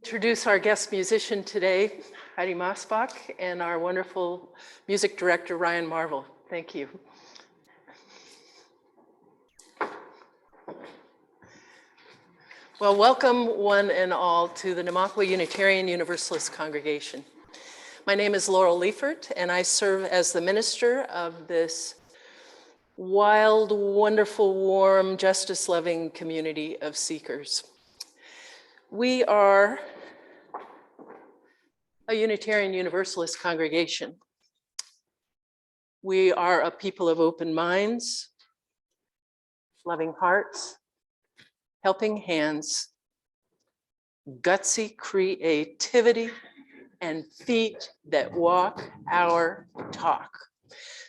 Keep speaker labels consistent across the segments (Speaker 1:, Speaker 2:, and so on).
Speaker 1: Introduce our guest musician today, Heidi Maasbach, and our wonderful music director, Ryan Marvel. Thank you. Well, welcome one and all to the Namakwa Unitarian Universalist congregation. My name is Laurel Liefert, and I serve as the minister of this wild, wonderful, warm, justice-loving community of seekers. We are a Unitarian Universalist congregation. We are a people of open minds, loving hearts, helping hands, gutsy creativity, and feet that walk our talk.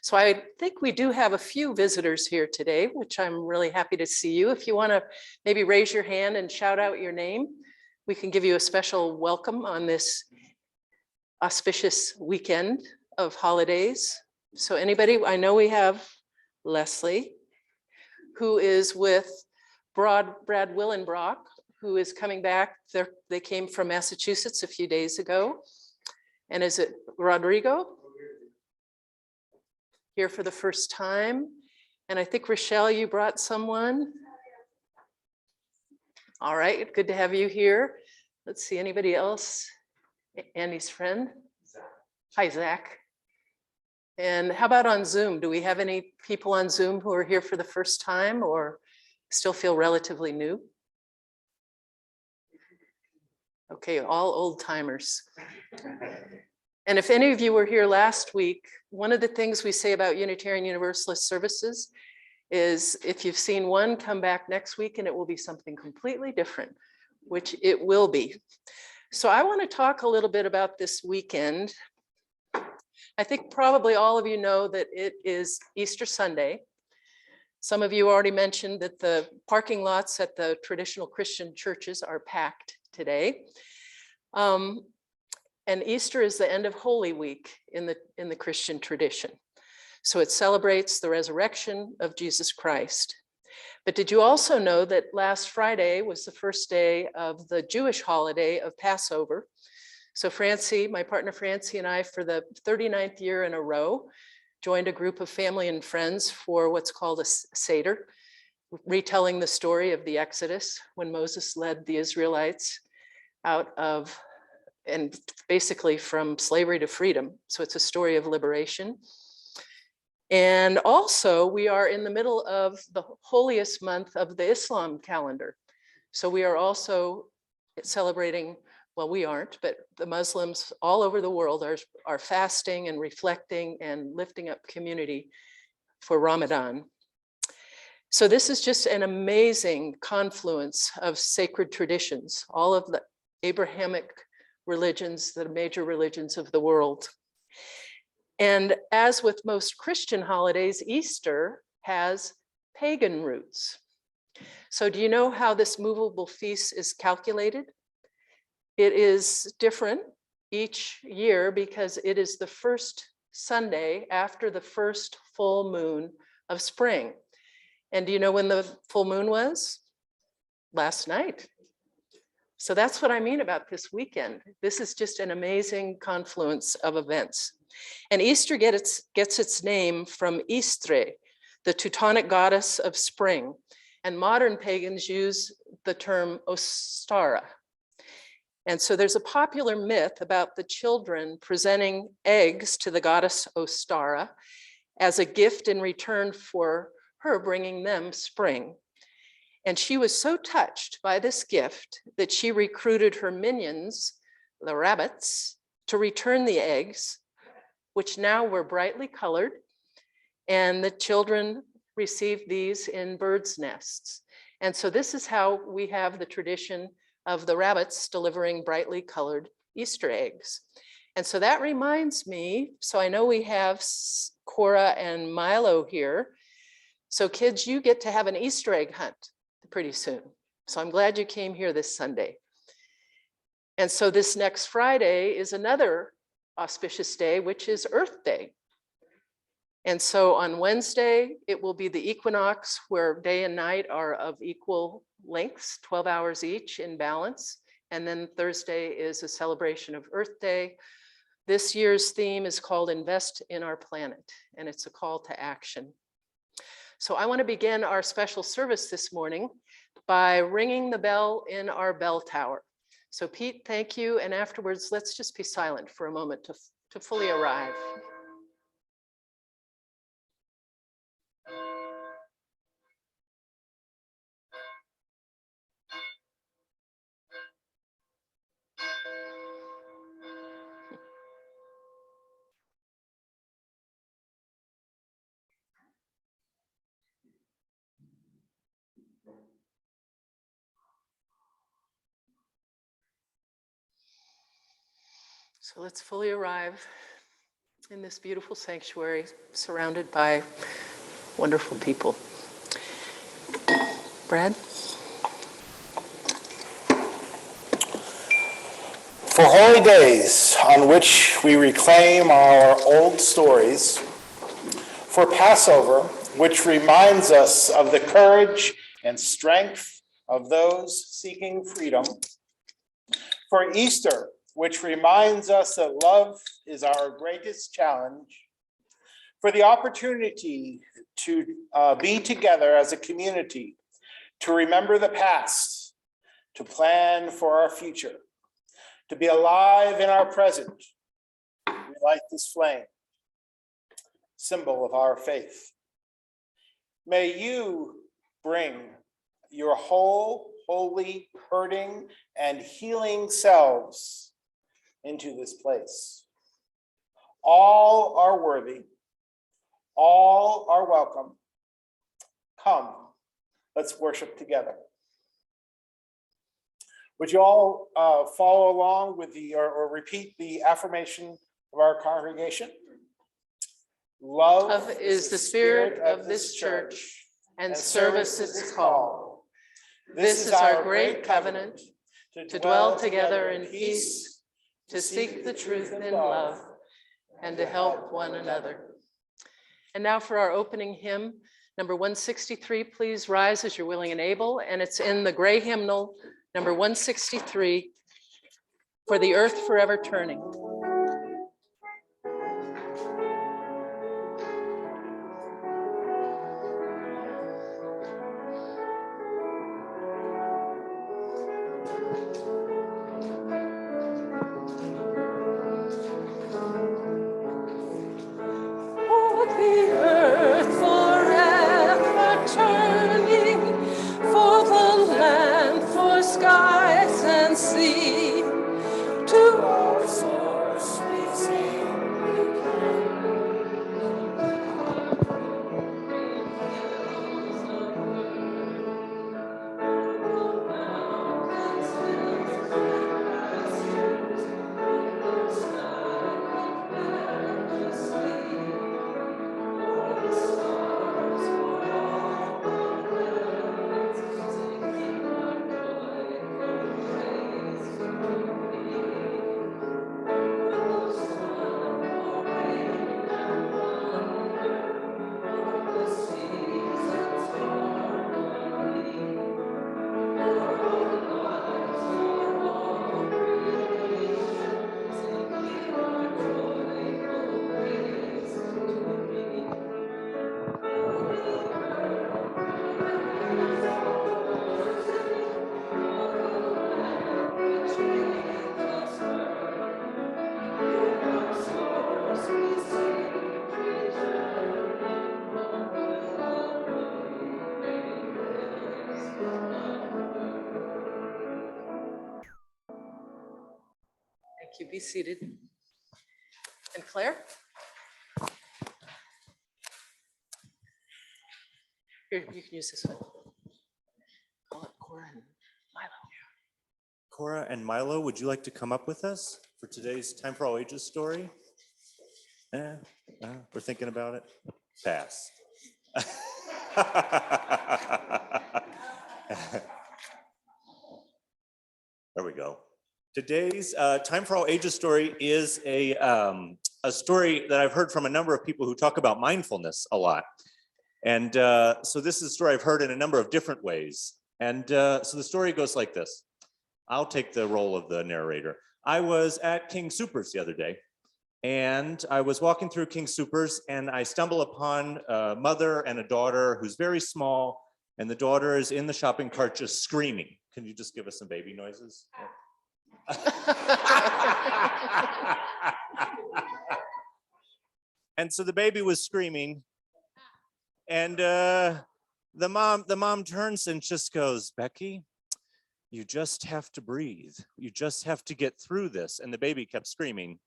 Speaker 1: So I think we do have a few visitors here today, which I'm really happy to see you. If you want to maybe raise your hand and shout out your name, we can give you a special welcome on this auspicious weekend of holidays. So anybody, I know we have Leslie, who is with Brad Willenbrock, who is coming back. They came from Massachusetts a few days ago. And is it Rodrigo? Here for the first time. And I think Rochelle, you brought someone. All right, good to have you here. Let's see, anybody else? Andy's friend. Hi, Zach. And how about on Zoom? Do we have any people on Zoom who are here for the first time or still feel relatively new? Okay, all old timers. And if any of you were here last week, one of the things we say about Unitarian Universalist services is if you've seen one, come back next week and it will be something completely different, which it will be. So I want to talk a little bit about this weekend. I think probably all of you know that it is Easter Sunday. Some of you already mentioned that the parking lots at the traditional Christian churches are packed today. And Easter is the end of Holy Week in the Christian tradition. So it celebrates the resurrection of Jesus Christ. But did you also know that last Friday was the first day of the Jewish holiday of Passover? So Francie, my partner Francie, and I, for the 39th year in a row, joined a group of family and friends for what's called a Seder, retelling the story of the Exodus when Moses led the Israelites out of, and basically from slavery to freedom. So it's a story of liberation. And also we are in the middle of the holiest month of the Islam calendar. So we are also celebrating, well, we aren't, but the Muslims all over the world are fasting and reflecting and lifting up community for Ramadan. So this is just an amazing confluence of sacred traditions, all of the Abrahamic religions, the major religions of the world. And as with most Christian holidays, Easter has pagan roots. So do you know how this movable feast is calculated? It is different each year because it is the first Sunday after the first full moon of spring. And do you know when the full moon was? Last night. So that's what I mean about this weekend. This is just an amazing confluence of events. And Easter gets its name from Istre, the Teutonic goddess of spring. And modern pagans use the term Ostara. And so there's a popular myth about the children presenting eggs to the goddess Ostara as a gift in return for her bringing them spring. And she was so touched by this gift that she recruited her minions, the rabbits, to return the eggs, which now were brightly colored. And the children received these in birds' nests. And so this is how we have the tradition of the rabbits delivering brightly colored Easter eggs. And so that reminds me, so I know we have Cora and Milo here. So kids, you get to have an Easter egg hunt pretty soon. So I'm glad you came here this Sunday. And so this next Friday is another auspicious day, which is Earth Day. And so on Wednesday, it will be the equinox where day and night are of equal lengths, 12 hours each in balance. And then Thursday is a celebration of Earth Day. This year's theme is called Invest in Our Planet, and it's a call to action. So I want to begin our special service this morning by ringing the bell in our bell tower. So Pete, thank you. And afterwards, let's just be silent for a moment to fully arrive. So let's fully arrive in this beautiful sanctuary surrounded by wonderful people. Brad?
Speaker 2: For holy days on which we reclaim our old stories, for Passover, which reminds us of the courage and strength of those seeking freedom, for Easter, which reminds us that love is our greatest challenge, for the opportunity to be together as a community, to remember the past, to plan for our future, to be alive in our present. We light this flame, symbol of our faith. May you bring your whole, holy, hurting, and healing selves into this place. All are worthy. All are welcome. Come, let's worship together. Would you all follow along with or repeat the affirmation of our congregation? Love
Speaker 1: is the spirit of this church, and service its call. This is our great covenant, to dwell together in peace, to seek the truth in love, and to help one another. And now for our opening hymn, number 163, please rise as you're willing and able. And it's in the gray hymnal, number 163, For the Earth Forever Turning. Thank you. Be seated. And Claire? Here, you can use this one. Call it Cora and Milo.
Speaker 3: Cora and Milo, would you like to come up with us for today's Time for All Ages story? We're thinking about it. Pass. There we go. Today's Time for All Ages story is a story that I've heard from a number of people who talk about mindfulness a lot. And so this is a story I've heard in a number of different ways. And so the story goes like this. I'll take the role of the narrator. I was at King Soopers the other day, and I was walking through King Soopers, and I stumble upon a mother and a daughter who's very small, and the daughter is in the shopping cart just screaming. Can you just give us some baby noises? And so the baby was screaming, and the mom turns and just goes, Becky, you just have to breathe. You just have to get through this. And the baby kept screaming.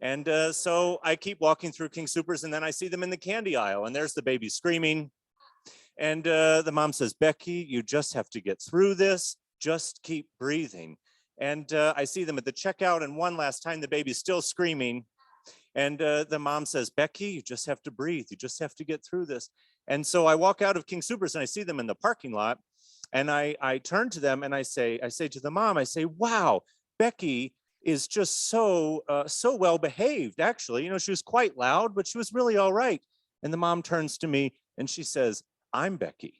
Speaker 3: And so I keep walking through King Soopers, and then I see them in the candy aisle, and there's the baby screaming. And the mom says, Becky, you just have to get through this. Just keep breathing. And I see them at the checkout, and one last time the baby's still screaming. And the mom says, Becky, you just have to breathe. You just have to get through this. And so I walk out of King Soopers, and I see them in the parking lot. And I turn to them, and I say to the mom, I say, wow, Becky is just so well behaved, actually. You know, she was quite loud, but she was really all right. And the mom turns to me, and she says, I'm Becky.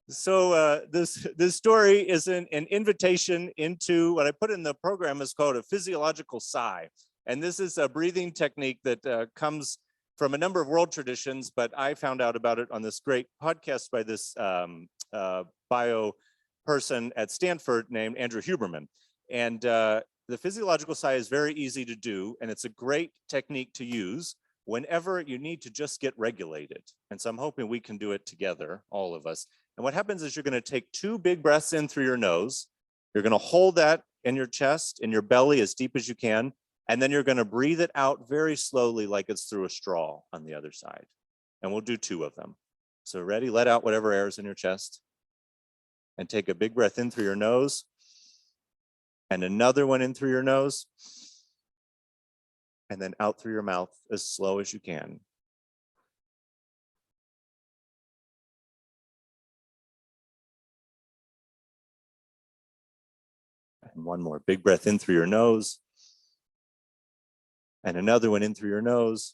Speaker 3: So this story is an invitation into what I put in the program is called a physiological sigh. And this is a breathing technique that comes from a number of world traditions, but I found out about it on this great podcast by this bio person at Stanford named Andrew Huberman. And the physiological sigh is very easy to do, and it's a great technique to use whenever you need to just get regulated. And so I'm hoping we can do it together, all of us. And what happens is you're going to take 2 big breaths in through your nose. You're going to hold that in your chest, in your belly as deep as you can. And then you're going to breathe it out very slowly, like it's through a straw on the other side. And we'll do 2 of them. So ready? Let out whatever air is in your chest. And take a big breath in through your nose. And another one in through your nose. And then out through your mouth as slow as you can. And one more big breath in through your nose. And another one in through your nose.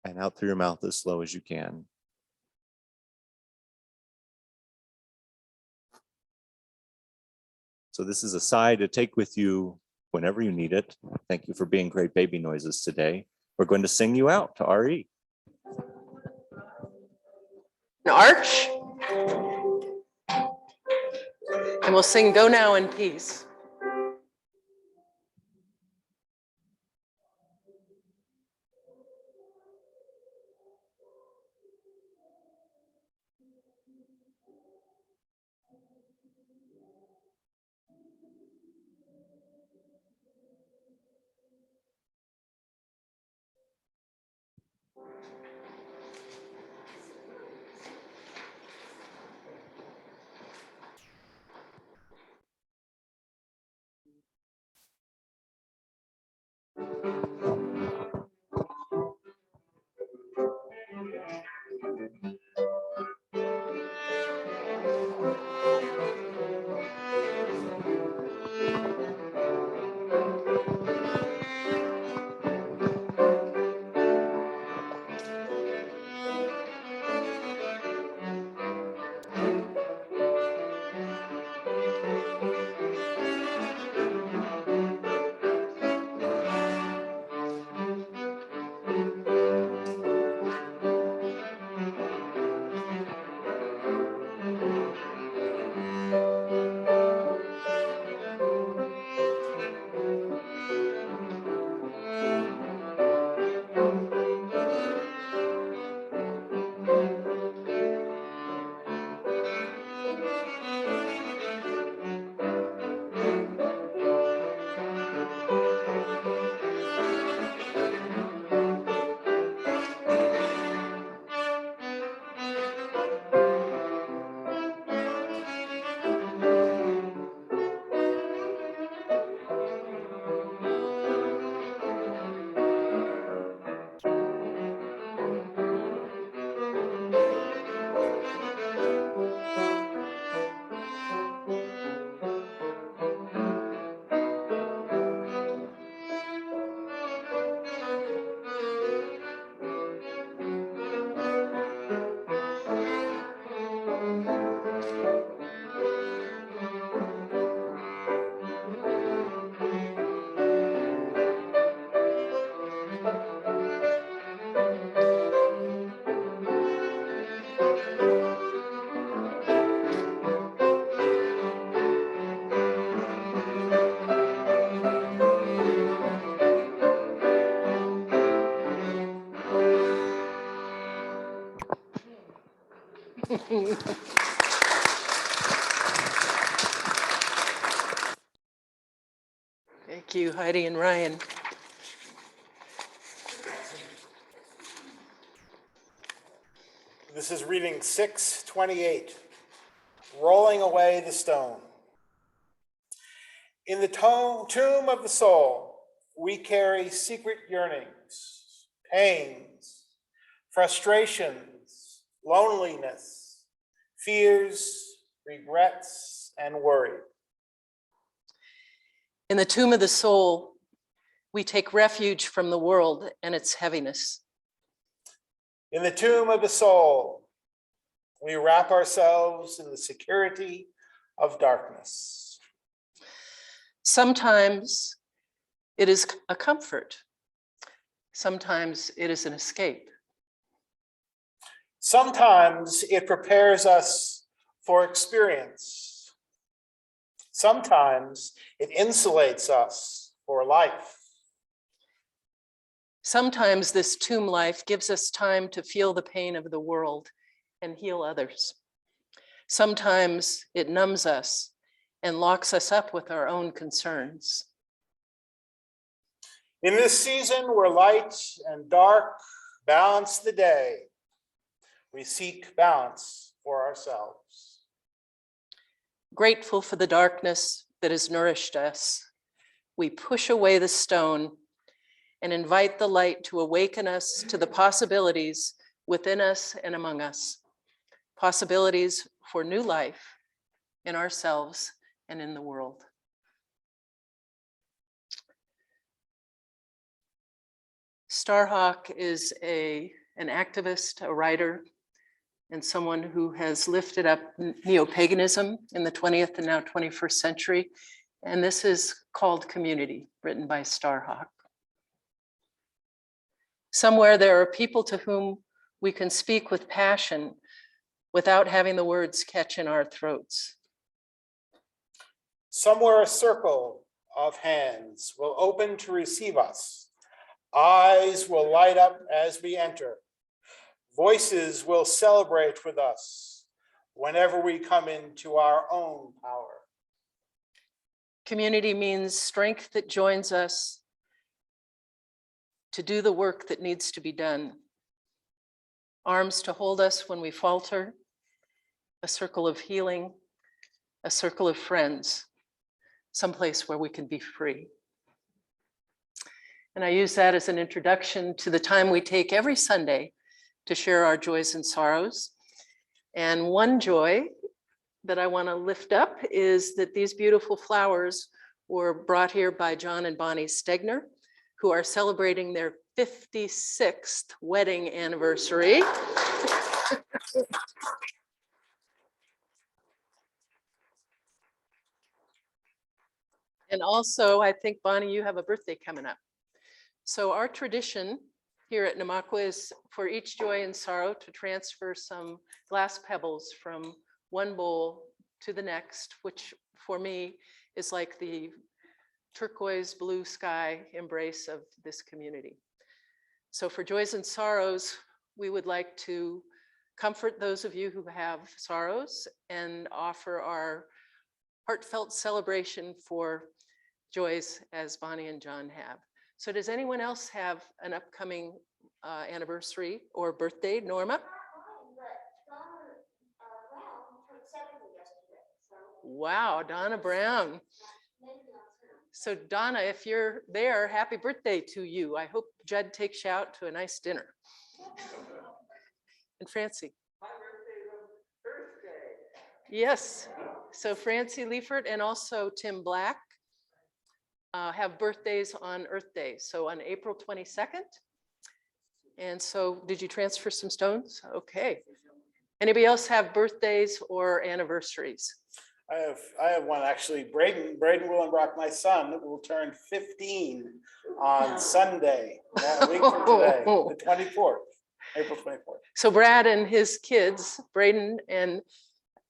Speaker 3: And out through your mouth as slow as you can. So this is a sigh to take with you whenever you need it. Thank you for being great baby noises today. We're going to sing you out to RE.
Speaker 1: An arch. And we'll sing Go Now in Peace. Thank you, Heidi and Ryan.
Speaker 2: This is reading 628, Rolling Away the Stone. In the tomb of the soul, we carry secret yearnings, pains, frustrations, loneliness, fears, regrets, and worry.
Speaker 1: In the tomb of the soul, we take refuge from the world and its heaviness.
Speaker 2: In the tomb of the soul, we wrap ourselves in the security of darkness.
Speaker 1: Sometimes it is a comfort. Sometimes it is an escape.
Speaker 2: Sometimes it prepares us for experience. Sometimes it insulates us for life.
Speaker 1: Sometimes this tomb life gives us time to feel the pain of the world and heal others. Sometimes it numbs us and locks us up with our own concerns.
Speaker 2: In this season where light and dark balance the day, we seek balance for ourselves.
Speaker 1: Grateful for the darkness that has nourished us, we push away the stone and invite the light to awaken us to the possibilities within us and among us. Possibilities for new life in ourselves and in the world. Starhawk is an activist, a writer, and someone who has lifted up neo-paganism in the 20th and now 21st century. And this is called Community, written by Starhawk. Somewhere there are people to whom we can speak with passion without having the words catch in our throats.
Speaker 2: Somewhere a circle of hands will open to receive us. Eyes will light up as we enter. Voices will celebrate with us whenever we come into our own power.
Speaker 1: Community means strength that joins us to do the work that needs to be done. Arms to hold us when we falter, a circle of healing, a circle of friends, someplace where we can be free. And I use that as an introduction to the time we take every Sunday to share our joys and sorrows. And one joy that I want to lift up is that these beautiful flowers were brought here by John and Bonnie Stegner, who are celebrating their 56th wedding anniversary. And also, I think, Bonnie, you have a birthday coming up. So our tradition here at Namakwa is for each joy and sorrow to transfer some glass pebbles from one bowl to the next, which for me is like the turquoise blue sky embrace of this community. So for joys and sorrows, we would like to comfort those of you who have sorrows and offer our heartfelt celebration for joys as Bonnie and John have. So does anyone else have an upcoming anniversary or birthday, Norma? Wow, Donna Brown. So Donna, if you're there, happy birthday to you. I hope Judd takes you out to a nice dinner. And Francie. My birthday is on Thursday. Yes, so Francie Liefert and also Tim Black have birthdays on Earth Day, so on April 22nd. And so did you transfer some stones? Okay. Anybody else have birthdays or anniversaries?
Speaker 2: I have one actually. Braden Willenbrock, my son, will turn 15 on Sunday, a week from today, the 24th, April 24th.
Speaker 1: So Brad and his kids, Braden and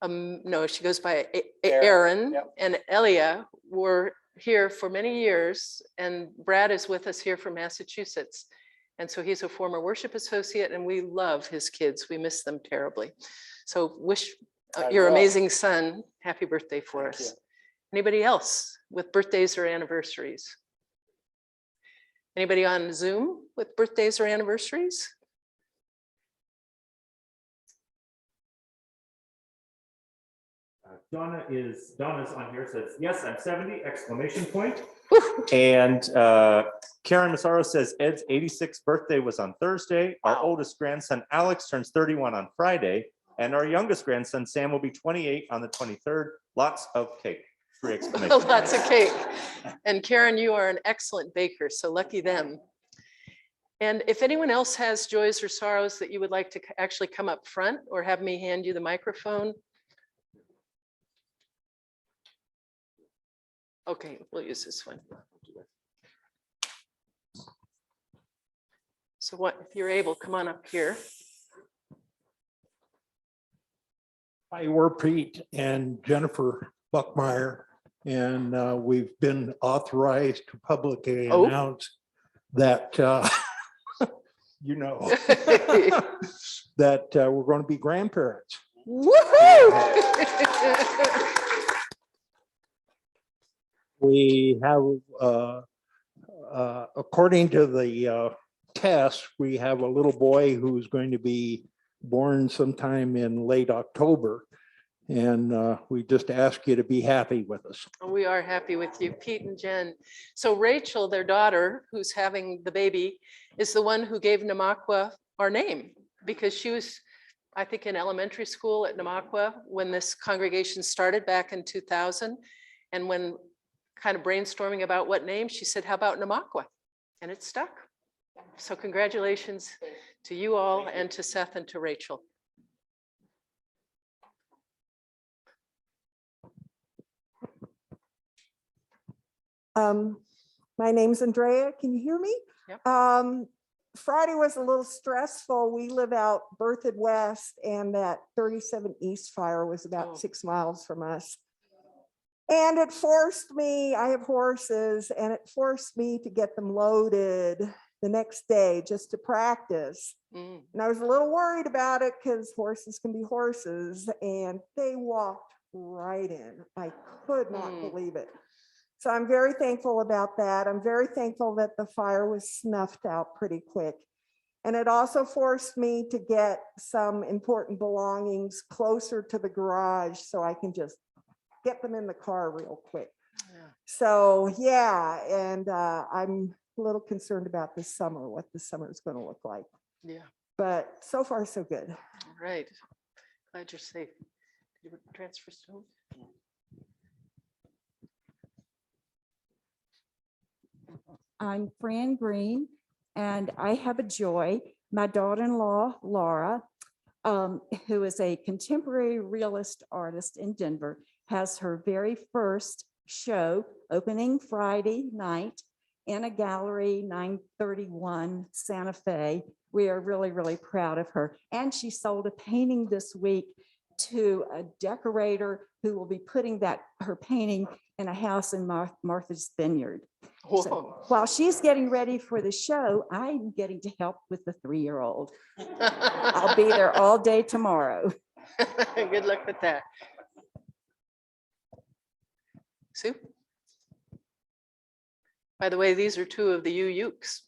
Speaker 1: no, she goes by Aaron, yep, and Elia were here for many years, and Brad is with us here from Massachusetts. And so he's a former worship associate, and we love his kids. We miss them terribly. So wish your amazing son happy birthday for us. You. Anybody else with birthdays or anniversaries? Anybody on Zoom with birthdays or anniversaries?
Speaker 3: Donna's on here, says, yes, I'm 70, exclamation point. And Karen Massaro says, Ed's 86th birthday was on Thursday. Our oldest grandson, Alex, turns 31 on Friday. And our youngest grandson, Sam, will be 28 on the 23rd. Lots of cake. 3 exclamations.
Speaker 1: Lots of cake. And Karen, you are an excellent baker, so lucky them. And if anyone else has joys or sorrows that you would like to actually come up front or have me hand you the microphone. Okay, we'll use this one. So what, if you're able, come on up here.
Speaker 4: Hi, we're Pete and Jennifer Buckmeyer, and we've been authorized to publicly announce that, you know, that we're going to be grandparents.
Speaker 1: Woohoo!
Speaker 4: We have according to the test, we have a little boy who's going to be born sometime in late October. And we just ask you to be happy with us.
Speaker 1: We are happy with you, Pete and Jen. So Rachel, their daughter, who's having the baby, is the one who gave Namakwa our name because she was, I think, in elementary school at Namakwa when this congregation started back in 2000. And when kind of brainstorming about what name, she said, how about Namakwa? And it stuck. So congratulations to you all and to Seth and to Rachel.
Speaker 5: My name's Andrea. Can you hear me?
Speaker 1: Yep.
Speaker 5: Friday was a little stressful. We live out Berthoud West, and that 37 East fire was about 6 miles from us. And it forced me, I have horses, and it forced me to get them loaded the next day just to practice. And I was a little worried about it because horses can be horses, and they walked right in. I could not believe it. So I'm very thankful about that. I'm very thankful that the fire was snuffed out pretty quick. And it also forced me to get some important belongings closer to the garage so I can just get them in the car real quick.
Speaker 1: Yeah.
Speaker 5: So yeah, and I'm a little concerned about this summer, what the summer is going to look like.
Speaker 1: Yeah.
Speaker 5: But so far, so good.
Speaker 1: All right. Glad you're safe. Did you transfer soon?
Speaker 6: I'm Fran Green, and I have a joy. My daughter-in-law, Laura, who is a contemporary realist artist in Denver, has her very first show opening Friday night in a gallery, 931 Santa Fe. We are really, really proud of her. And she sold a painting this week to a decorator who will be putting her painting in a house in Martha's Vineyard. So while she's getting ready for the show, I'm getting to help with the 3-year-old. I'll be there all day tomorrow.
Speaker 1: Good luck with that. Sue? By the way, these are 2 of the Ukes.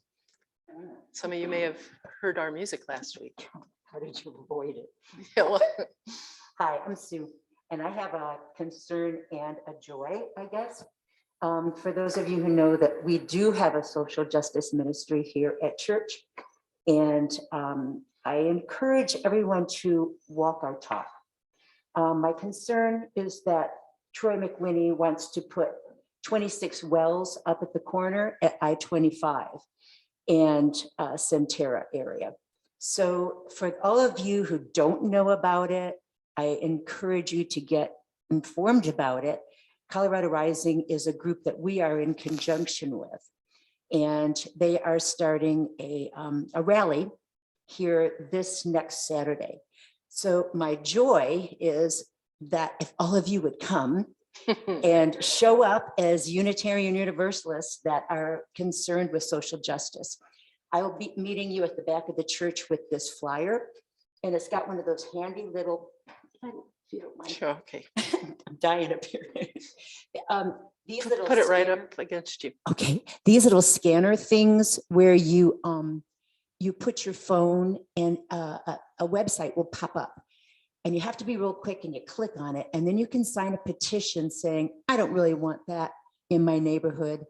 Speaker 1: Some of you may have heard our music last week.
Speaker 7: How did you avoid it?
Speaker 1: Yeah, well,
Speaker 7: Hi, I'm Sue, and I have a concern and a joy, I guess. For those of you who know that we do have a social justice ministry here at church, and I encourage everyone to walk our talk. My concern is that Troy McWhinney wants to put 26 wells up at the corner at I-25 and Centera area. So for all of you who don't know about it, I encourage you to get informed about it. Colorado Rising is a group that we are in conjunction with, and they are starting a rally here this next Saturday. So my joy is that if all of you would come and show up as Unitarian Universalists that are concerned with social justice. I will be meeting you at the back of the church with this flyer, and it's got one of those handy little, if you don't mind.
Speaker 1: sure, okay.
Speaker 7: I'm dying up here. These little
Speaker 1: Put it right
Speaker 7: scanner-
Speaker 1: up against you.
Speaker 7: Okay, these little scanner things where you put your phone and a website will pop up, and you have to be real quick and you click on it, and then you can sign a petition saying, I don't really want that in my neighborhood.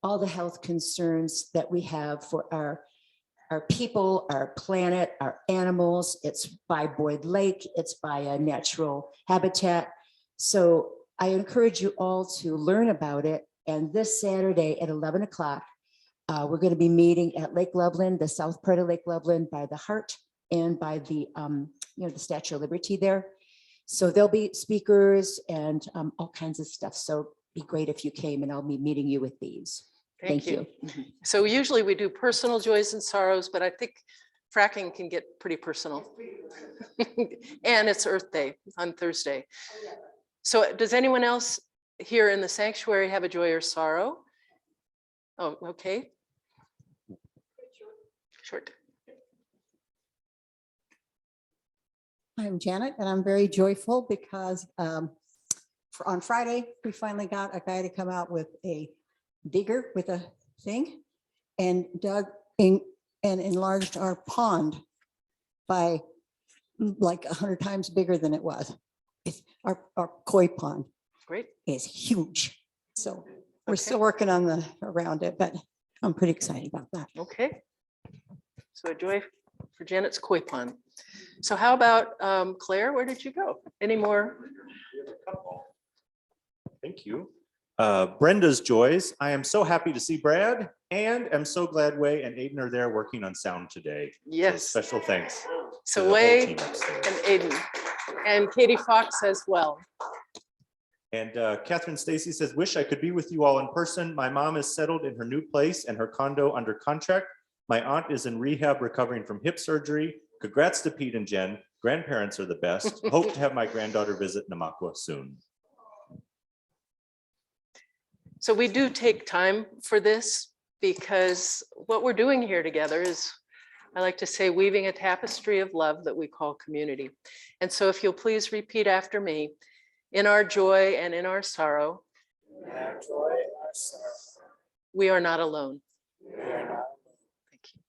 Speaker 7: All the health concerns that we have for our people, our planet, our animals. It's by Boyd Lake, it's by a natural habitat. So I encourage you all to learn about it. And this Saturday at 11 o'clock, we're going to be meeting at Lake Loveland, the south part of Lake Loveland, by the Hart and by the the Statue of Liberty there. So there'll be speakers and all kinds of stuff. So it'd be great if you came, and I'll be meeting you with these. Thank you.
Speaker 1: So usually we do personal joys and sorrows, but I think fracking can get pretty personal. And it's Earth Day on Thursday. So does anyone else here in the sanctuary have a joy or sorrow? Oh, okay. Short.
Speaker 8: I'm Janet, and I'm very joyful because on Friday, we finally got a guy to come out with a digger with a thing and and enlarged our pond by like 100 times bigger than it was. It's our koi pond
Speaker 1: Great.
Speaker 8: is huge. So we're
Speaker 1: Okay.
Speaker 8: still working on around it, but I'm pretty excited about that.
Speaker 1: Okay. So a joy for Janet's koi pond. So how about Claire? Where did you go? Any more?
Speaker 3: Thank you. Brenda's joys. I am so happy to see Brad, and I'm so glad Way and Aiden are there working on sound today. So
Speaker 1: Yes.
Speaker 3: special thanks. to
Speaker 1: So
Speaker 3: the whole
Speaker 1: Way
Speaker 3: team upstairs.
Speaker 1: and Aiden and Katie Fox as well.
Speaker 3: And Catherine Stacy says, wish I could be with you all in person. My mom is settled in her new place and her condo under contract. My aunt is in rehab recovering from hip surgery. Congrats to Pete and Jen. Grandparents are the best. Hope to have my granddaughter visit Namakwa soon.
Speaker 1: So we do take time for this because what we're doing here together is, I like to say, weaving a tapestry of love that we call community. And so if you'll please repeat after me, in our joy and in our sorrow, we are not alone. Thank you.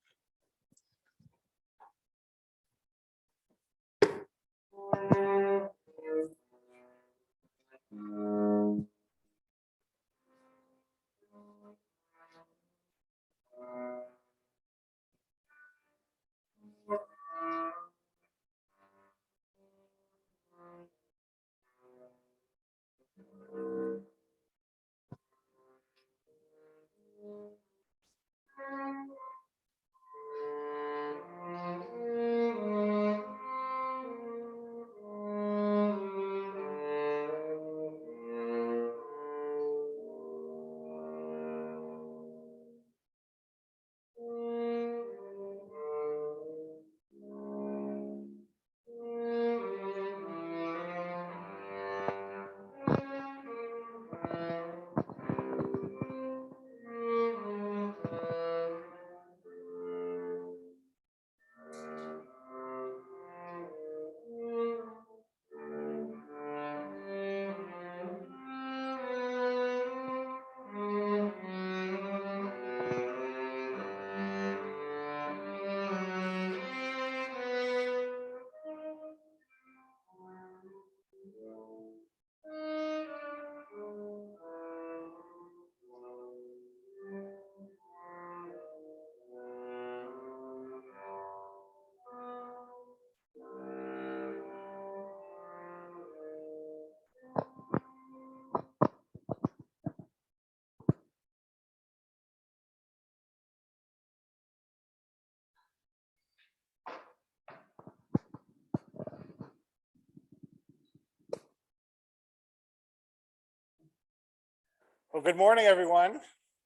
Speaker 2: Well, good morning, everyone.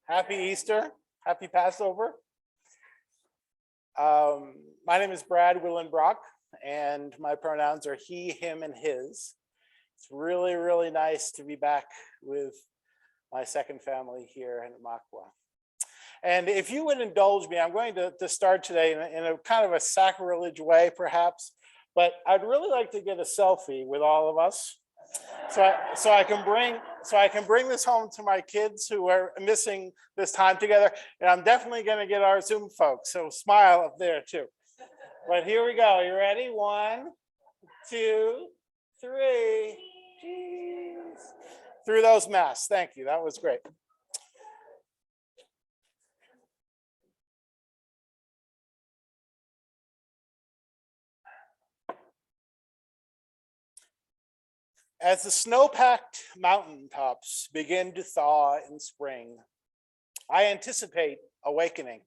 Speaker 2: Happy Easter. Happy Passover. My name is Brad Willenbrock, and my pronouns are he, him, and his. It's really, really nice to be back with my second family here in Namakwa. And if you would indulge me, I'm going to start today in a kind of a sacrilege way, perhaps, but I'd really like to get a selfie with all of us. So I can bring this home to my kids who are missing this time together. And I'm definitely going to get our Zoom folks. So smile up there too. But here we go. You ready? 1, 2, 3. Cheese. Through those masks. Thank you. That was great. As the snow-packed mountaintops begin to thaw in spring, I anticipate awakening.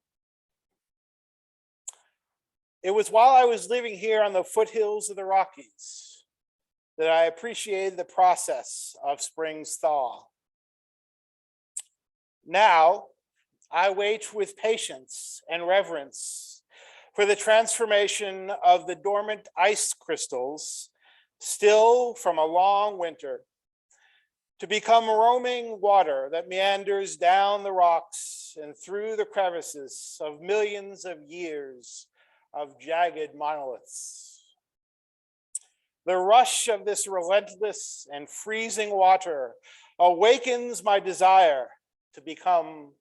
Speaker 2: It was while I was living here on the foothills of the Rockies that I appreciated the process of spring's thaw. Now, I wait with patience and reverence for the transformation of the dormant ice crystals still from a long winter, to become roaming water that meanders down the rocks and through the crevices of millions of years of jagged monoliths. The rush of this relentless and freezing water awakens my desire to become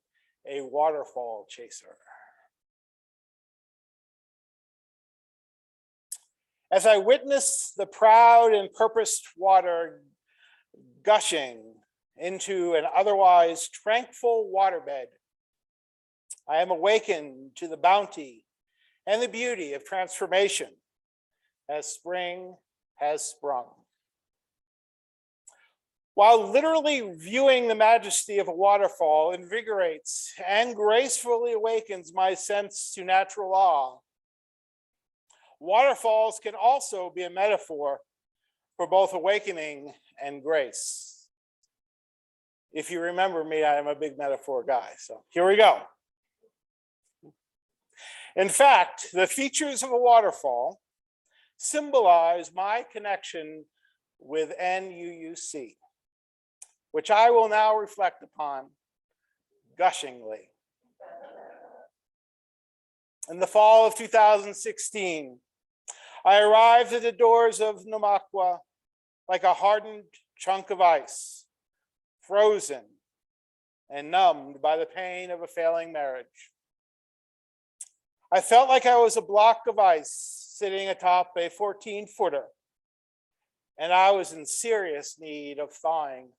Speaker 2: a waterfall chaser. As I witness the proud and purposed water gushing into an otherwise tranquil waterbed, I am awakened to the bounty and the beauty of transformation as spring has sprung. While literally viewing the majesty of a waterfall invigorates and gracefully awakens my sense to natural awe, waterfalls can also be a metaphor for both awakening and grace. If you remember me, I am a big metaphor guy, so here we go. In fact, the features of a waterfall symbolize my connection with NUUC, which I will now reflect upon gushingly. In the fall of 2016, I arrived at the doors of Namakwa like a hardened chunk of ice, frozen and numbed by the pain of a failing marriage. I felt like I was a block of ice sitting atop a 14-footer, and I was in serious need of thawing.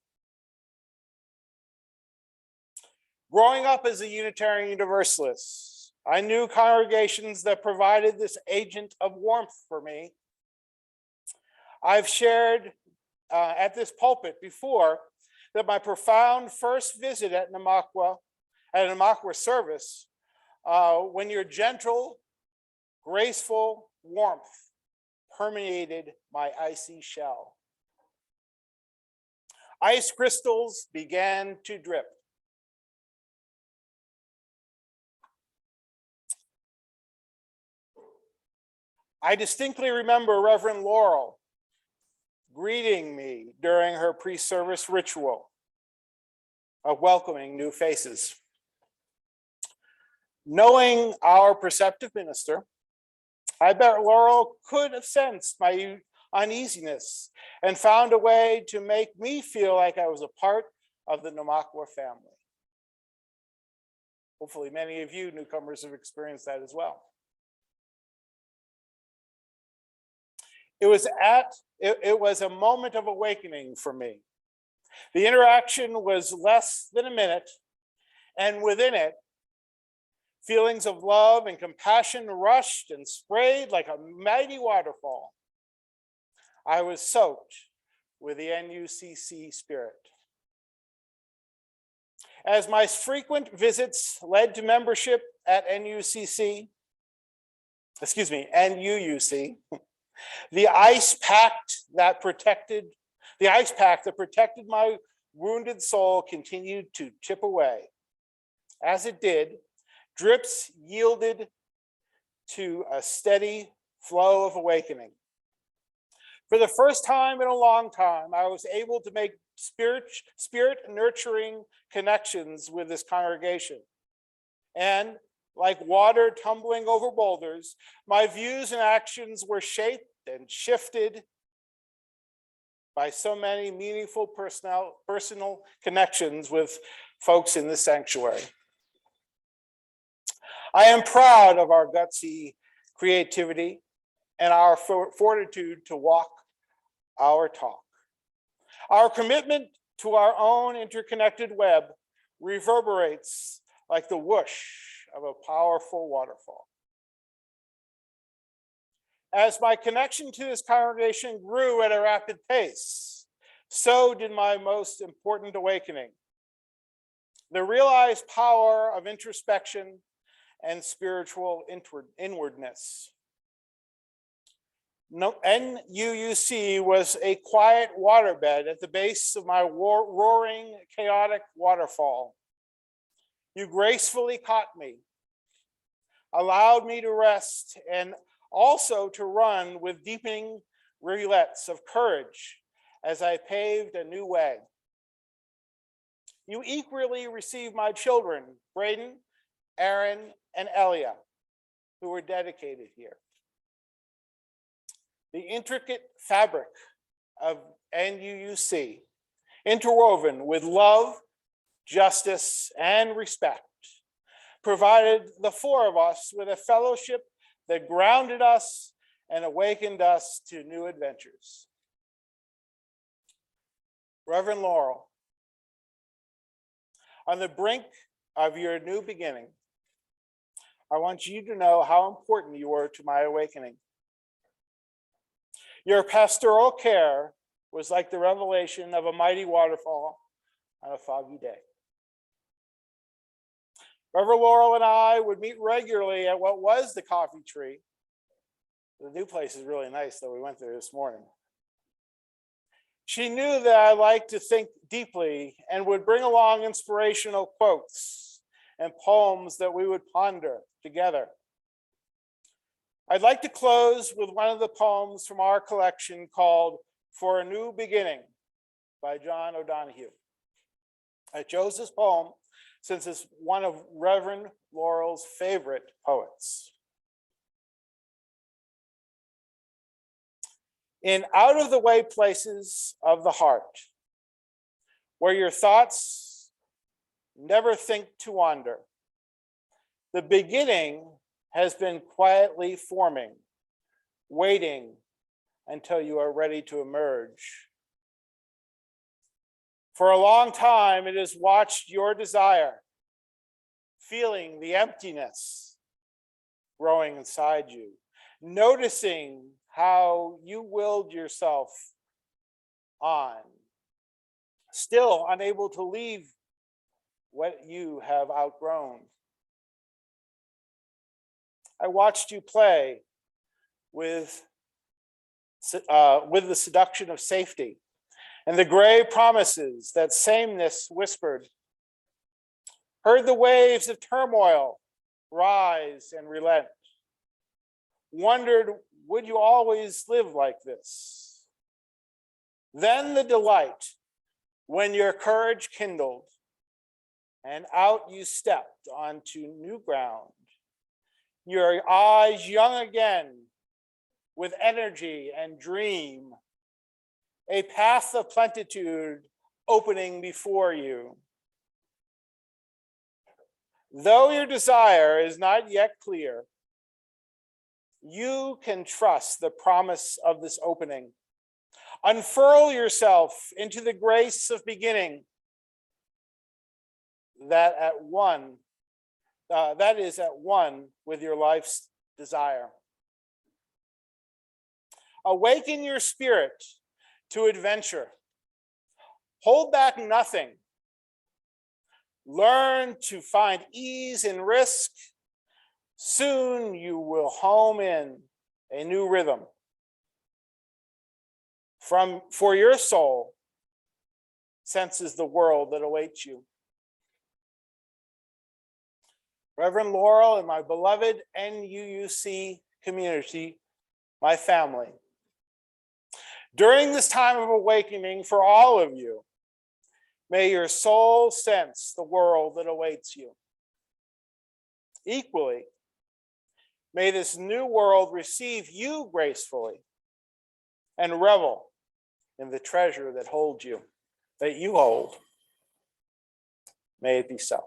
Speaker 2: Growing up as a Unitarian Universalist, I knew congregations that provided this agent of warmth for me. I've shared at this pulpit before that my profound first visit at a Namakwa service, when your gentle, graceful warmth permeated my icy shell. Ice crystals began to drip. I distinctly remember Reverend Laurel greeting me during her pre-service ritual of welcoming new faces. Knowing our perceptive minister, I bet Laurel could have sensed my uneasiness and found a way to make me feel like I was a part of the Namakwa family. Hopefully many of you newcomers have experienced that as well. It was a moment of awakening for me. The interaction was less than a minute, and within it, feelings of love and compassion rushed and sprayed like a mighty waterfall. I was soaked with the NUCC spirit. As my frequent visits led to membership at NUUC, the ice pack that protected my wounded soul continued to chip away. As it did, drips yielded to a steady flow of awakening. For the first time in a long time, I was able to make spirit nurturing connections with this congregation. And like water tumbling over boulders, my views and actions were shaped and shifted by so many meaningful personal connections with folks in the sanctuary. I am proud of our gutsy creativity and our fortitude to walk our talk. Our commitment to our own interconnected web reverberates like the whoosh of a powerful waterfall. As my connection to this congregation grew at a rapid pace, so did my most important awakening. The realized power of introspection and spiritual inwardness. NUUC was a quiet waterbed at the base of my roaring, chaotic waterfall. You gracefully caught me, allowed me to rest, and also to run with deepening rivulets of courage as I paved a new way. You equally received my children, Braden, Aaron, and Elia, who were dedicated here. The intricate fabric of NUUC, interwoven with love, justice, and respect, provided the four of us with a fellowship that grounded us and awakened us to new adventures. Reverend Laurel, on the brink of your new beginning, I want you to know how important you were to my awakening. Your pastoral care was like the revelation of a mighty waterfall on a foggy day. Reverend Laurel and I would meet regularly at what was the Coffee Tree. The new place is really nice that we went there this morning. She knew that I liked to think deeply and would bring along inspirational quotes and poems that we would ponder together. I'd like to close with one of the poems from our collection called For a New Beginning by John O'Donohue. I chose this poem since it's one of Reverend Laurel's favorite poets. In out-of-the-way places of the heart, where your thoughts never think to wander, the beginning has been quietly forming, waiting until you are ready to emerge. For a long time, it has watched your desire, feeling the emptiness growing inside you, noticing how you willed yourself on, still unable to leave what you have outgrown. I watched you play with the seduction of safety and the gray promises that sameness whispered, heard the waves of turmoil rise and relent, wondered, would you always live like this? Then the delight when your courage kindled and out you stepped onto new ground, your eyes young again with energy and dream, a path of plenitude opening before you. Though your desire is not yet clear, you can trust the promise of this opening. Unfurl yourself into the grace of beginning that is at one with your life's desire. Awaken your spirit to adventure. Hold back nothing. Learn to find ease in risk. Soon you will home in a new rhythm. For your soul senses the world that awaits you. Reverend Laurel and my beloved NUUC community, my family. During this time of awakening for all of you, may your soul sense the world that awaits you. Equally, may this new world receive you gracefully and revel in the treasure that holds you, that you hold. May it be so.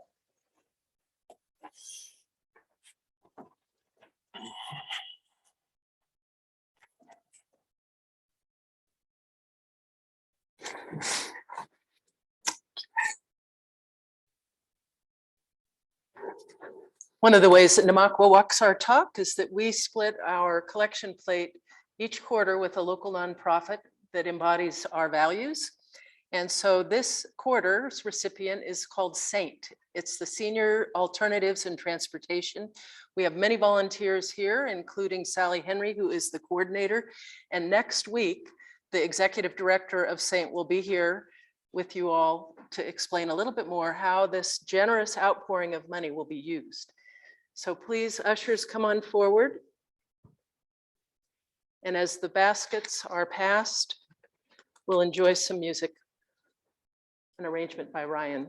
Speaker 1: One of the ways that Namakwa walks our talk is that we split our collection plate each quarter with a local nonprofit that embodies our values. And so this quarter's recipient is called SAINT. It's the Senior Alternatives in Transportation. We have many volunteers here, including Sally Henry, who is the coordinator. And next week, the executive director of SAINT will be here with you all to explain a little bit more how this generous outpouring of money will be used. So please, ushers, come on forward. And as the baskets are passed, we'll enjoy some music, an arrangement by Ryan.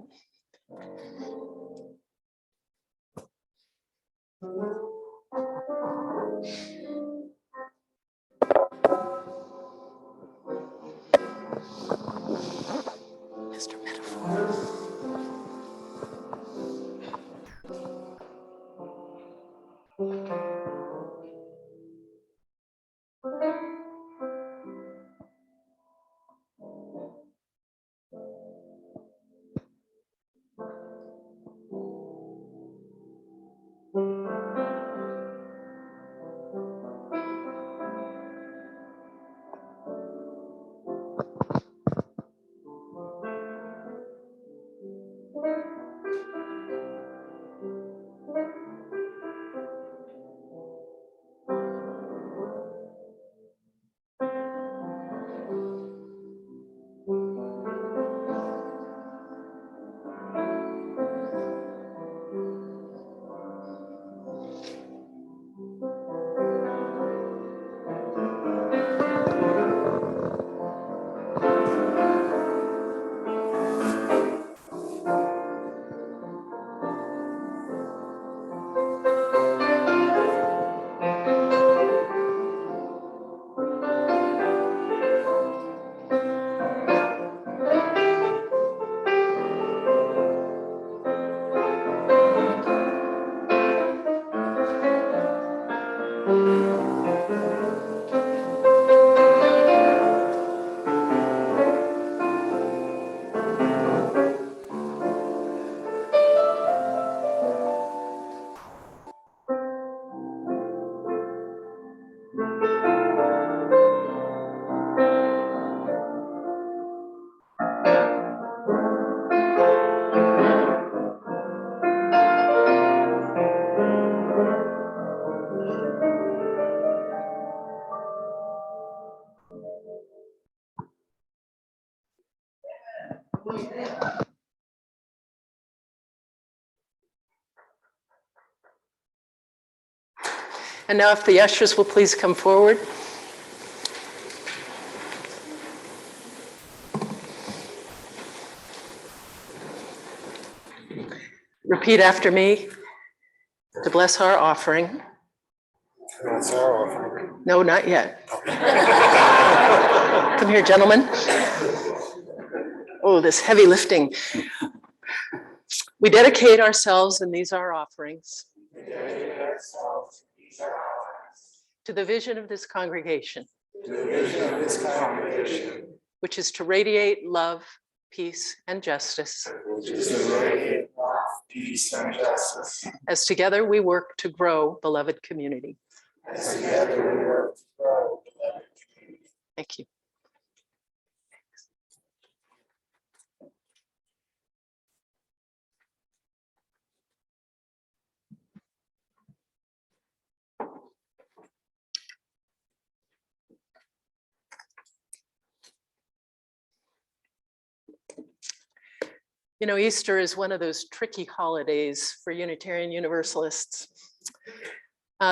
Speaker 1: Mr. Metaphor. And now if the ushers will please come forward. Repeat after me to bless our offering.
Speaker 2: That's our offering.
Speaker 1: No, not yet. Come here, gentlemen. Oh, this heavy lifting. We dedicate ourselves, and these are our offerings, to the vision of this congregation, which is to radiate love, peace, and justice. As together we work to grow beloved community. Thank you. You know, Easter is one of those tricky holidays for Unitarian Universalists.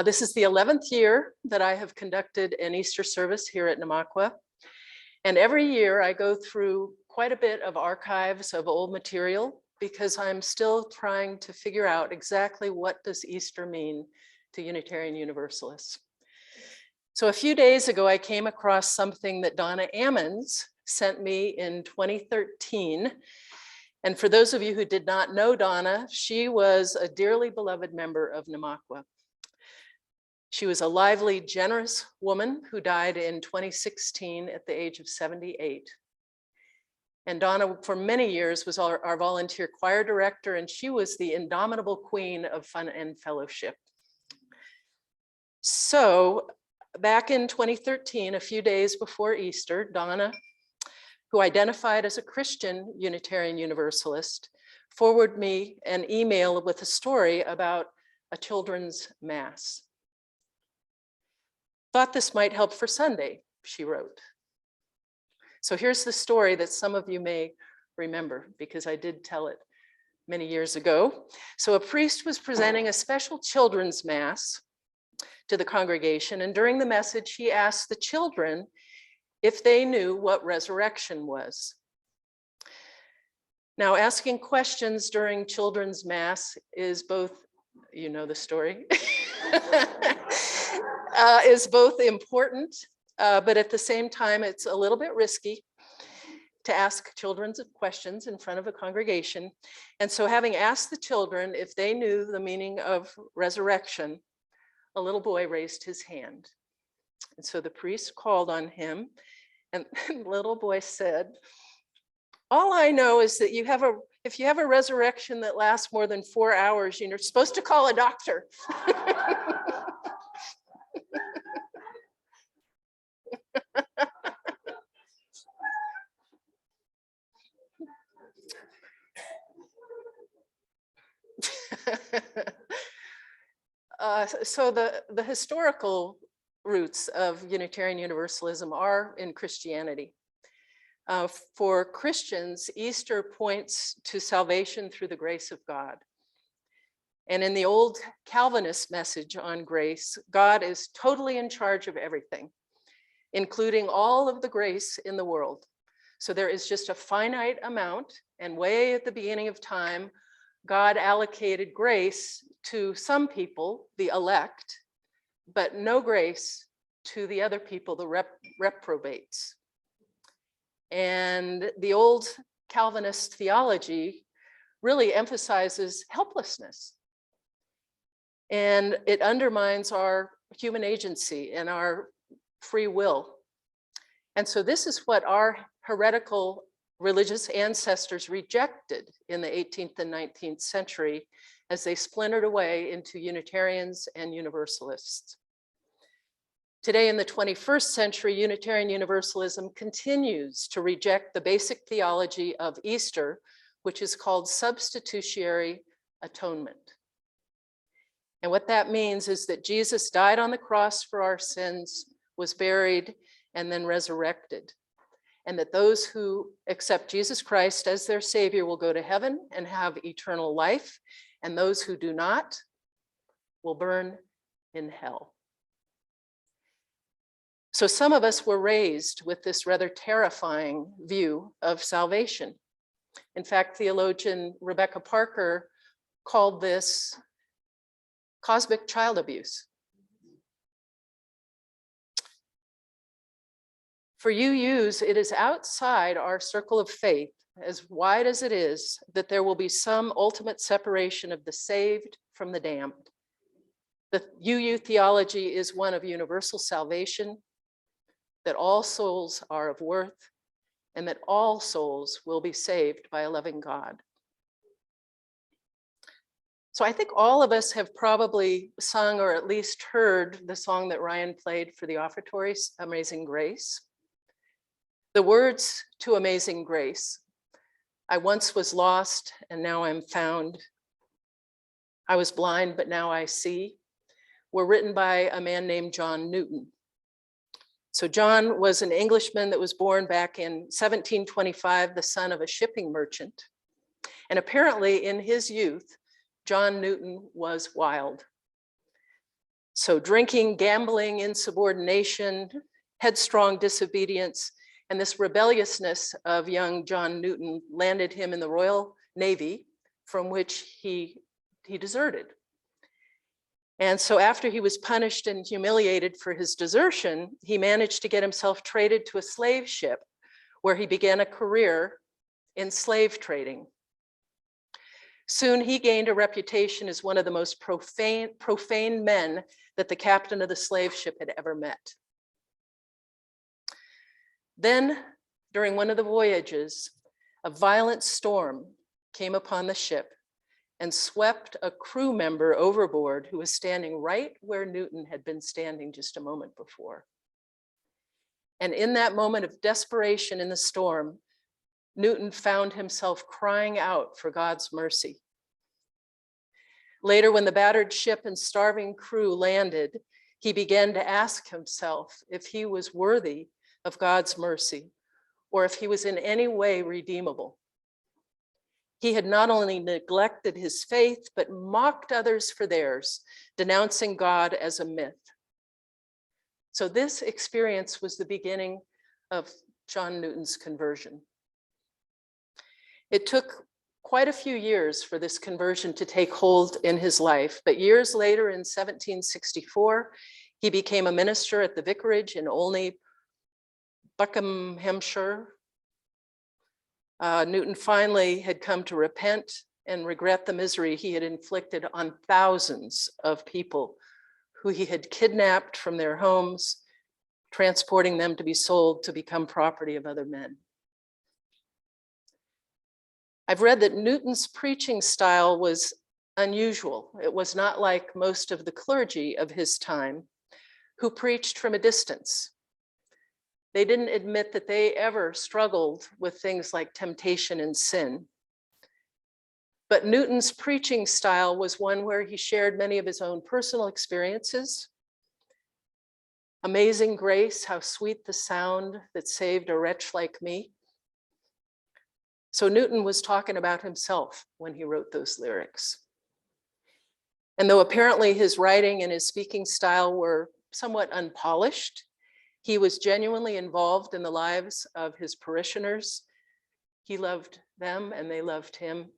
Speaker 1: This is the 11th year that I have conducted an Easter service here at Namaqua. And every year I go through quite a bit of archives of old material because I'm still trying to figure out exactly what does Easter mean to Unitarian Universalists. So a few days ago, I came across something that Donna Ammons sent me in 2013. And for those of you who did not know Donna, she was a dearly beloved member of Namaqua. She was a lively, generous woman who died in 2016 at the age of 78. And Donna, for many years, was our volunteer choir director, and she was the indomitable queen of fun and fellowship. So back in 2013, a few days before Easter, Donna, who identified as a Christian Unitarian Universalist, forwarded me an email with a story about a children's mass. Thought this might help for Sunday, she wrote. So here's the story that some of you may remember because I did tell it many years ago. So a priest was presenting a special children's mass to the congregation, and during the message, he asked the children if they knew what resurrection was. Now, asking questions during children's mass is both, you know the story, is both important, but at the same time, it's a little bit risky to ask children's questions in front of a congregation. And so having asked the children if they knew the meaning of resurrection, a little boy raised his hand. And so the priest called on him, and the little boy said, "All I know is that if you have a resurrection that lasts more than 4 hours, you're supposed to call a doctor." So the historical roots of Unitarian Universalism are in Christianity. For Christians, Easter points to salvation through the grace of God. And in the old Calvinist message on grace, God is totally in charge of everything, including all of the grace in the world. So there is just a finite amount, and way at the beginning of time, God allocated grace to some people, the elect, but no grace to the other people, the reprobates. And the old Calvinist theology really emphasizes helplessness. And it undermines our human agency and our free will. And so this is what our heretical religious ancestors rejected in the 18th and 19th century as they splintered away into Unitarians and Universalists. Today in the 21st century, Unitarian Universalism continues to reject the basic theology of Easter, which is called substitutionary atonement. And what that means is that Jesus died on the cross for our sins, was buried, and then resurrected. and that those who accept Jesus Christ as their Savior will go to heaven and have eternal life, and those who do not will burn in hell. So some of us were raised with this rather terrifying view of salvation. In fact, theologian Rebecca Parker called this cosmic child abuse. For UUs, it is outside our circle of faith, as wide as it is, that there will be some ultimate separation of the saved from the damned. The UU theology is one of universal salvation, that all souls are of worth, and that all souls will be saved by a loving God. So I think all of us have probably sung or at least heard the song that Ryan played for the offertories, Amazing Grace. The words to Amazing Grace, I once was lost and now I'm found. I was blind, but now I see, were written by a man named John Newton. So John was an Englishman that was born back in 1725, the son of a shipping merchant. And apparently in his youth, John Newton was wild. So drinking, gambling, insubordination, headstrong disobedience, and this rebelliousness of young John Newton landed him in the Royal Navy, from which he deserted. And so after he was punished and humiliated for his desertion, he managed to get himself traded to a slave ship where he began a career in slave trading. Soon he gained a reputation as one of the most profane men that the captain of the slave ship had ever met. Then, during one of the voyages, a violent storm came upon the ship and swept a crew member overboard who was standing right where Newton had been standing just a moment before. And in that moment of desperation in the storm, Newton found himself crying out for God's mercy. Later, when the battered ship and starving crew landed, he began to ask himself if he was worthy of God's mercy, or if he was in any way redeemable. He had not only neglected his faith, but mocked others for theirs, denouncing God as a myth. So this experience was the beginning of John Newton's conversion. It took quite a few years for this conversion to take hold in his life, but years later in 1764, he became a minister at the vicarage in Olney, Buckinghamshire. Newton finally had come to repent and regret the misery he had inflicted on thousands of people who he had kidnapped from their homes, transporting them to be sold to become property of other men. I've read that Newton's preaching style was unusual. It was not like most of the clergy of his time who preached from a distance. They didn't admit that they ever struggled with things like temptation and sin. But Newton's preaching style was one where he shared many of his own personal experiences. Amazing grace, how sweet the sound that saved a wretch like me. So Newton was talking about himself when he wrote those lyrics. And though apparently his writing and his speaking style were somewhat unpolished, he was genuinely involved in the lives of his parishioners. He loved them and they loved him.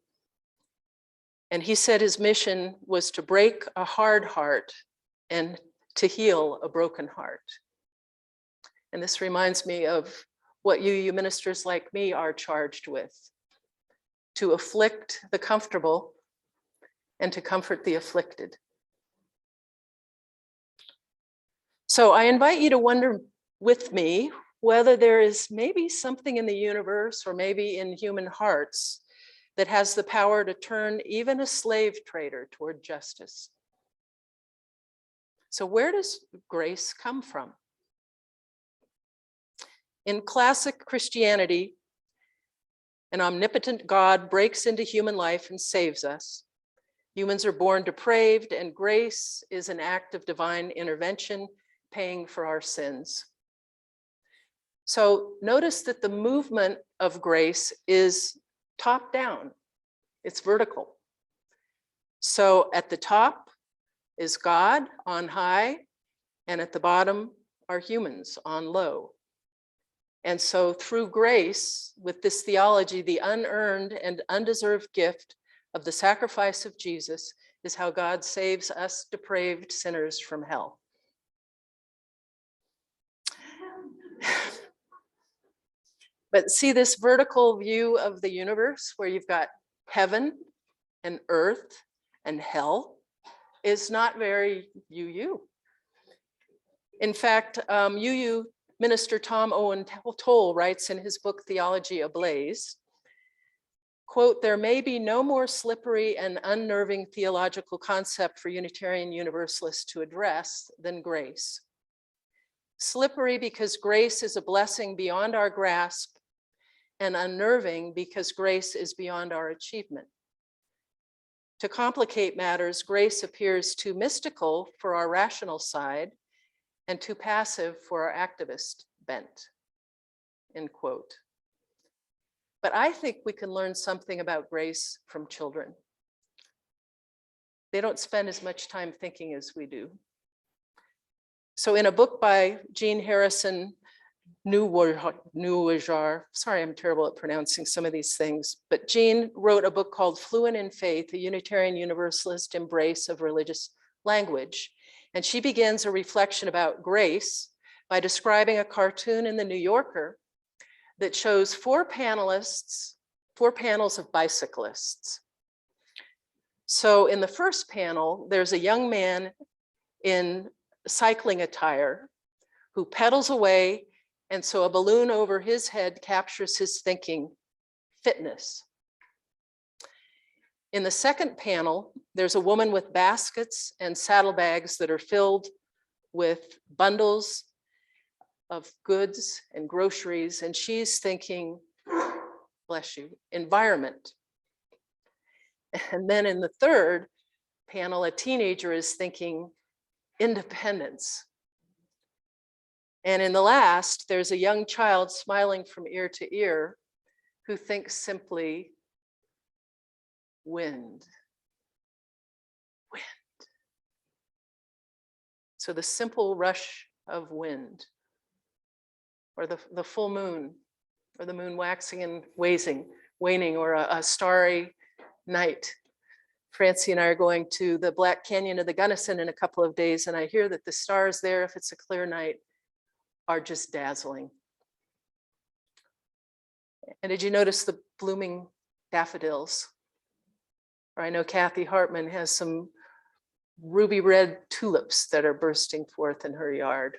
Speaker 1: And he said his mission was to break a hard heart and to heal a broken heart. And this reminds me of what you ministers like me are charged with: to afflict the comfortable and to comfort the afflicted. So I invite you to wonder with me whether there is maybe something in the universe or maybe in human hearts that has the power to turn even a slave trader toward justice. So where does grace come from? In classic Christianity, an omnipotent God breaks into human life and saves us. Humans are born depraved, and grace is an act of divine intervention, paying for our sins. So notice that the movement of grace is top down. It's vertical. So at the top is God on high, and at the bottom are humans on low. And so through grace, with this theology, the unearned and undeserved gift of the sacrifice of Jesus is how God saves us depraved sinners from hell. But see this vertical view of the universe where you've got heaven and earth and hell is not very UU. In fact, UU Minister Tom Owen Toll writes in his book, Theology Ablaze, quote, "There may be no more slippery and unnerving theological concept for Unitarian Universalists to address than grace. Slippery because grace is a blessing beyond our grasp, and unnerving because grace is beyond our achievement. To complicate matters, grace appears too mystical for our rational side and too passive for our activist bent," end quote. But I think we can learn something about grace from children. They don't spend as much time thinking as we do. So in a book by Jean Harrison Neuwajar, sorry, I'm terrible at pronouncing some of these things, but Jean wrote a book called Fluent in Faith, a Unitarian Universalist Embrace of Religious Language. And she begins a reflection about grace by describing a cartoon in the New Yorker that shows four panels of bicyclists. So in the first panel, there's a young man in cycling attire who pedals away, and so a balloon over his head captures his thinking, fitness. In the second panel, there's a woman with baskets and saddlebags that are filled with bundles of goods and groceries, and she's thinking, bless you, environment. And then in the third panel, a teenager is thinking independence. And in the last, there's a young child smiling from ear to ear who thinks simply, wind. Wind. So the simple rush of wind, or the full moon, or the moon waxing and waning, or a starry night. Francie and I are going to the Black Canyon of the Gunnison in a couple of days, and I hear that the stars there, if it's a clear night, are just dazzling. And did you notice the blooming daffodils? Or I know Kathy Hartman has some ruby red tulips that are bursting forth in her yard.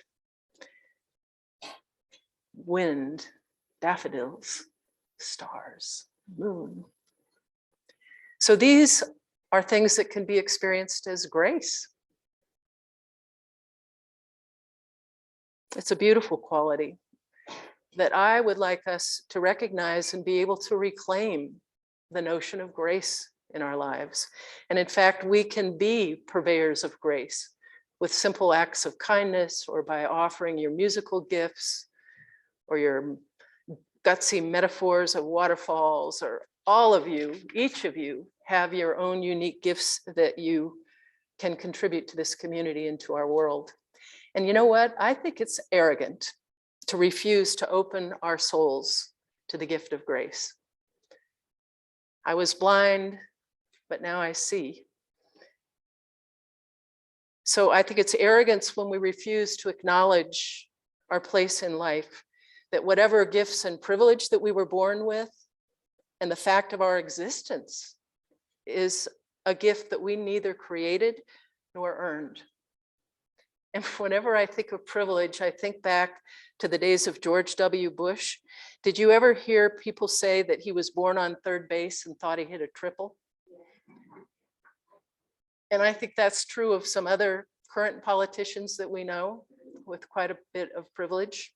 Speaker 1: Wind, daffodils, stars, moon. So these are things that can be experienced as grace. It's a beautiful quality that I would like us to recognize and be able to reclaim the notion of grace in our lives. And in fact, we can be purveyors of grace with simple acts of kindness, or by offering your musical gifts, or your gutsy metaphors of waterfalls, or all of you, each of you have your own unique gifts that you can contribute to this community and to our world. And you know what? I think it's arrogant to refuse to open our souls to the gift of grace. I was blind, but now I see. So I think it's arrogance when we refuse to acknowledge our place in life, that whatever gifts and privilege that we were born with, and the fact of our existence, is a gift that we neither created nor earned. And whenever I think of privilege, I think back to the days of George W. Bush. Did you ever hear people say that he was born on third base and thought he hit a triple? And I think that's true of some other current politicians that we know with quite a bit of privilege.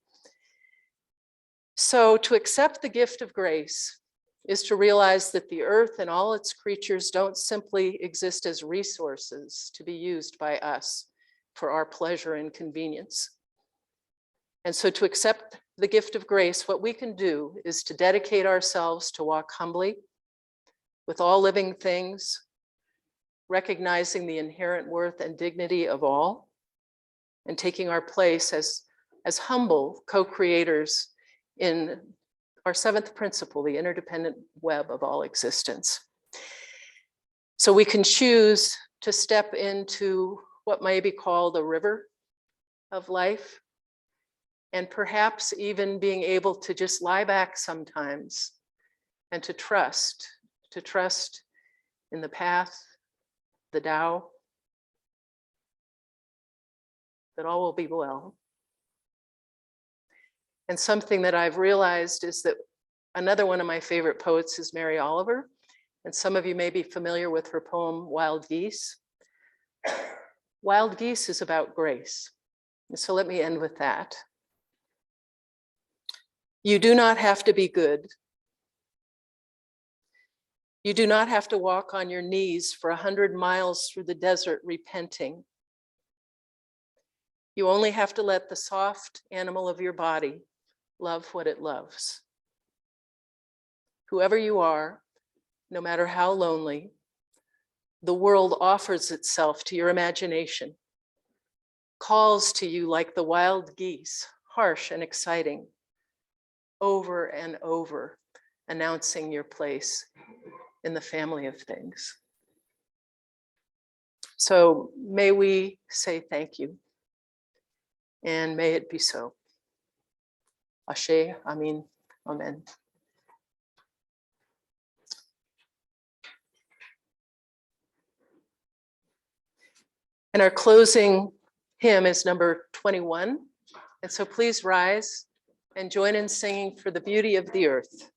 Speaker 1: So to accept the gift of grace is to realize that the earth and all its creatures don't simply exist as resources to be used by us for our pleasure and convenience. And so to accept the gift of grace, what we can do is to dedicate ourselves to walk humbly with all living things, recognizing the inherent worth and dignity of all, and taking our place as humble co-creators in our seventh principle, the interdependent web of all existence. So we can choose to step into what may be called a river of life, and perhaps even being able to just lie back sometimes and to trust in the path, the Tao, that all will be well. And something that I've realized is that another one of my favorite poets is Mary Oliver. And some of you may be familiar with her poem, Wild Geese. Wild Geese is about grace. And so let me end with that. You do not have to be good. You do not have to walk on your knees for 100 miles through the desert repenting. You only have to let the soft animal of your body love what it loves. Whoever you are, no matter how lonely, the world offers itself to your imagination, calls to you like the wild geese, harsh and exciting, over and over, announcing your place in the family of things. So may we say thank you, and may it be so. Ashe, Amin, Amen. And our closing hymn is number 21. And so please rise and join in singing For the Beauty of the Earth.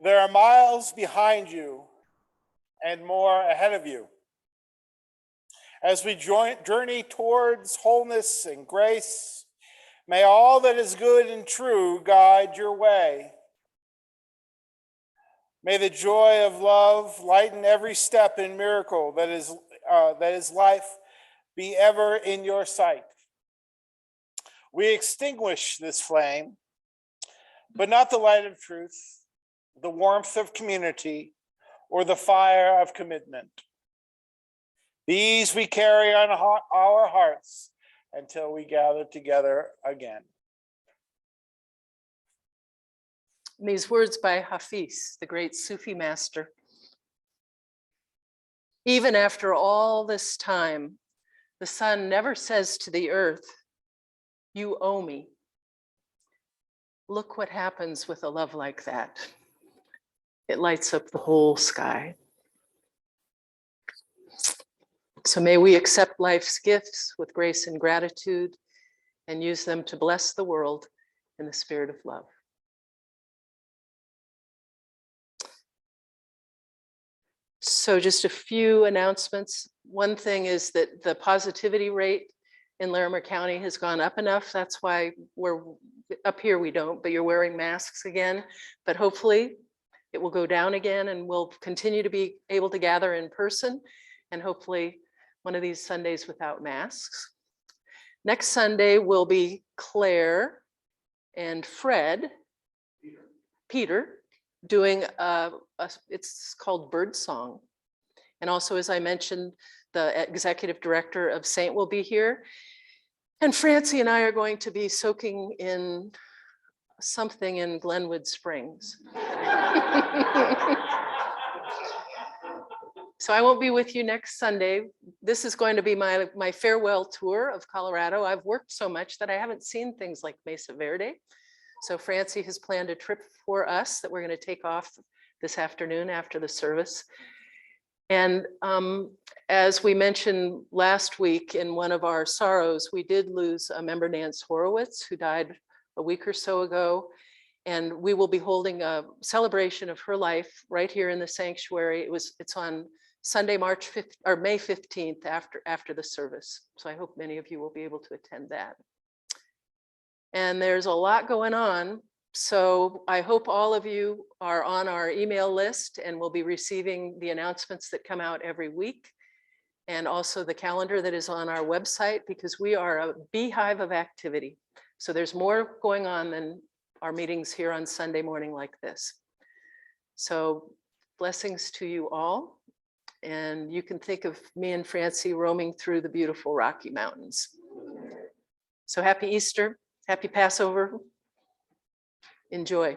Speaker 2: There are miles behind you and more ahead of you. As we journey towards wholeness and grace, may all that is good and true guide your way. May the joy of love lighten every step in miracle that is life be ever in your sight. We extinguish this flame, but not the light of truth, the warmth of community, or the fire of commitment. These we carry on our hearts until we gather together again.
Speaker 1: These words by Hafiz, the great Sufi master. Even after all this time, the sun never says to the earth, "You owe me." Look what happens with a love like that. It lights up the whole sky. So may we accept life's gifts with grace and gratitude and use them to bless the world in the spirit of love. So just a few announcements. One thing is that the positivity rate in Larimer County has gone up enough. That's why we're up here, we don't, but you're wearing masks again. But hopefully it will go down again and we'll continue to be able to gather in person and hopefully one of these Sundays without masks. Next Sunday will be Claire and Fred, Peter, doing it's called Bird Song. And also, as I mentioned, the executive director of Saint will be here. And Francie and I are going to be soaking in something in Glenwood Springs. So I won't be with you next Sunday. This is going to be my farewell tour of Colorado. I've worked so much that I haven't seen things like Mesa Verde. So Francie has planned a trip for us that we're going to take off this afternoon after the service. And as we mentioned last week in one of our sorrows, we did lose a member, Nance Horowitz, who died a week or so ago. And we will be holding a celebration of her life right here in the sanctuary. It's on Sunday, March 5th or May 15th after the service. So I hope many of you will be able to attend that. And there's a lot going on. So I hope all of you are on our email list and will be receiving the announcements that come out every week. And also the calendar that is on our website, because we are a beehive of activity. So there's more going on than our meetings here on Sunday morning like this. So blessings to you all. And you can think of me and Francie roaming through the beautiful Rocky Mountains. So happy Easter, happy Passover. Enjoy.